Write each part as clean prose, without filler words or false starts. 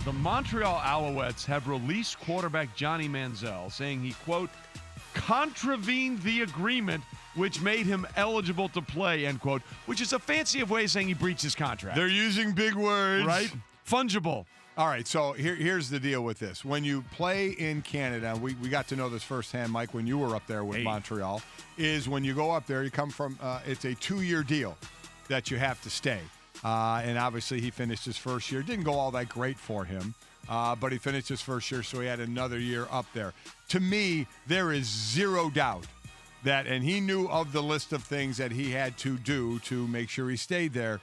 The Montreal Alouettes have released quarterback Johnny Manziel, saying he, quote, contravened the agreement which made him eligible to play, end quote, which is a fancy way of saying he breached his contract. They're using big words. Right? Fungible. All right, so here's the deal with this. When you play in Canada, we got to know this firsthand, Mike, when you were up there with Montreal, is when you go up there, you come from, it's a 2-year deal that you have to stay. And obviously he finished his first year. Didn't go all that great for him, but he finished his first year, so he had another year up there. To me, there is zero doubt that, and he knew of the list of things that he had to do to make sure he stayed there.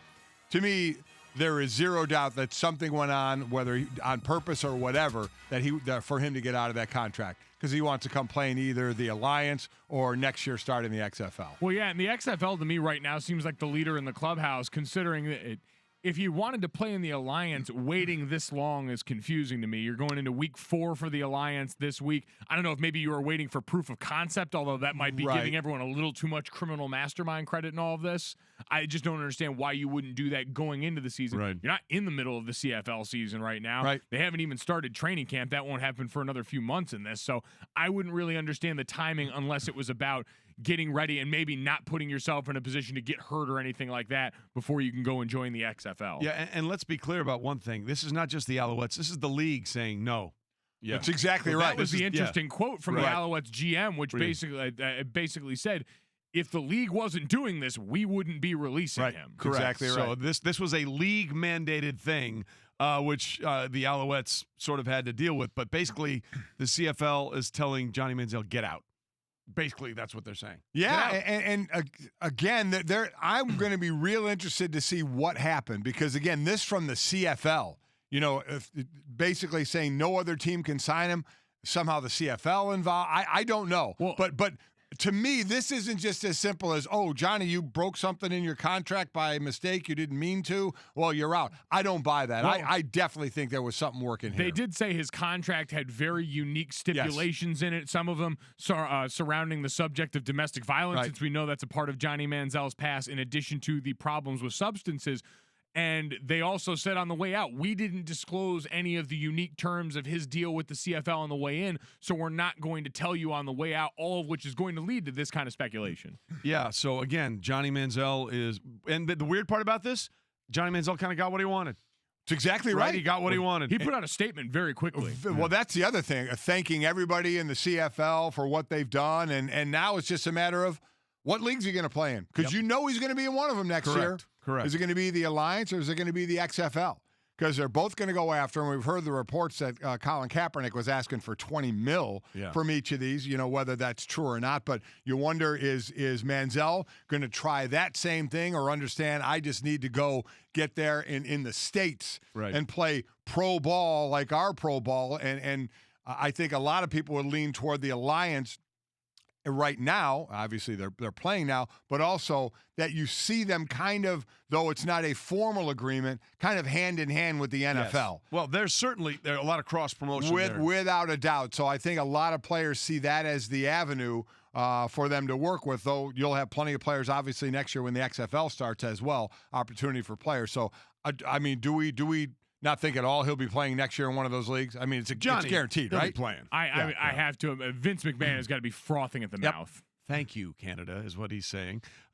To me, there is zero doubt that something went on, whether on purpose or whatever, that for him to get out of that contract, because he wants to come play in either the Alliance or next year start in the XFL. Well, yeah, and the XFL to me right now seems like the leader in the clubhouse, considering that if you wanted to play in the Alliance, waiting this long is confusing to me. You're going into week 4 for the Alliance this week. I don't know if maybe you were waiting for proof of concept, although that might be giving everyone a little too much criminal mastermind credit in all of this. I just don't understand why you wouldn't do that going into the season. Right. You're not in the middle of the CFL season right now. Right. They haven't even started training camp. That won't happen for another few months in this. So I wouldn't really understand the timing unless it was about getting ready and maybe not putting yourself in a position to get hurt or anything like that before you can go and join the XFL. Yeah, and let's be clear about one thing. This is not just the Alouettes. This is the league saying no. Yeah. That's exactly right. That was the interesting quote from the Alouettes GM, which basically said, if the league wasn't doing this, we wouldn't be releasing him. Correct. Exactly right. So this was a league-mandated thing, which the Alouettes sort of had to deal with. But basically, the CFL is telling Johnny Manziel, get out. Basically, that's what they're saying. Yeah, and again, I'm going to be real interested to see what happened, because, again, this from the CFL, basically saying no other team can sign him, somehow the CFL involved. I don't know. Well, but to me, this isn't just as simple as, oh, Johnny, you broke something in your contract by mistake. You didn't mean to. Well, you're out. I don't buy that. Well, I definitely think there was something working here. They did say his contract had very unique stipulations in it, some of them surrounding the subject of domestic violence, since we know that's a part of Johnny Manziel's past, in addition to the problems with substances. And they also said on the way out, we didn't disclose any of the unique terms of his deal with the CFL on the way in, so we're not going to tell you on the way out, all of which is going to lead to this kind of speculation. Yeah, so again, Johnny Manziel is – and the weird part about this, Johnny Manziel kind of got what he wanted. It's exactly right. He got what he wanted. He put out a statement very quickly. Well, that's the other thing, thanking everybody in the CFL for what they've done, and now it's just a matter of what leagues are you going to play in? Because you know he's going to be in one of them next year. Correct. Is it going to be the Alliance or is it going to be the XFL? Because they're both going to go after him. We've heard the reports that Colin Kaepernick was asking for $20 million from each of these, whether that's true or not. But you wonder, is Manziel going to try that same thing, or understand I just need to go get there in the States and play pro ball like our pro ball? And I think a lot of people would lean toward the Alliance right now. Obviously they're playing now, but also that you see them kind of, though it's not a formal agreement, kind of hand in hand with the NFL. Yes. Well, there's a lot of cross promotion without a doubt. So I think a lot of players see that as the avenue for them to work with, though you'll have plenty of players obviously next year when the XFL starts as well, opportunity for players. So I mean, do we not think at all he'll be playing next year in one of those leagues? I mean, it's guaranteed, right? He'll be playing. I have to. Vince McMahon has got to be frothing at the mouth. Thank you, Canada, is what he's saying.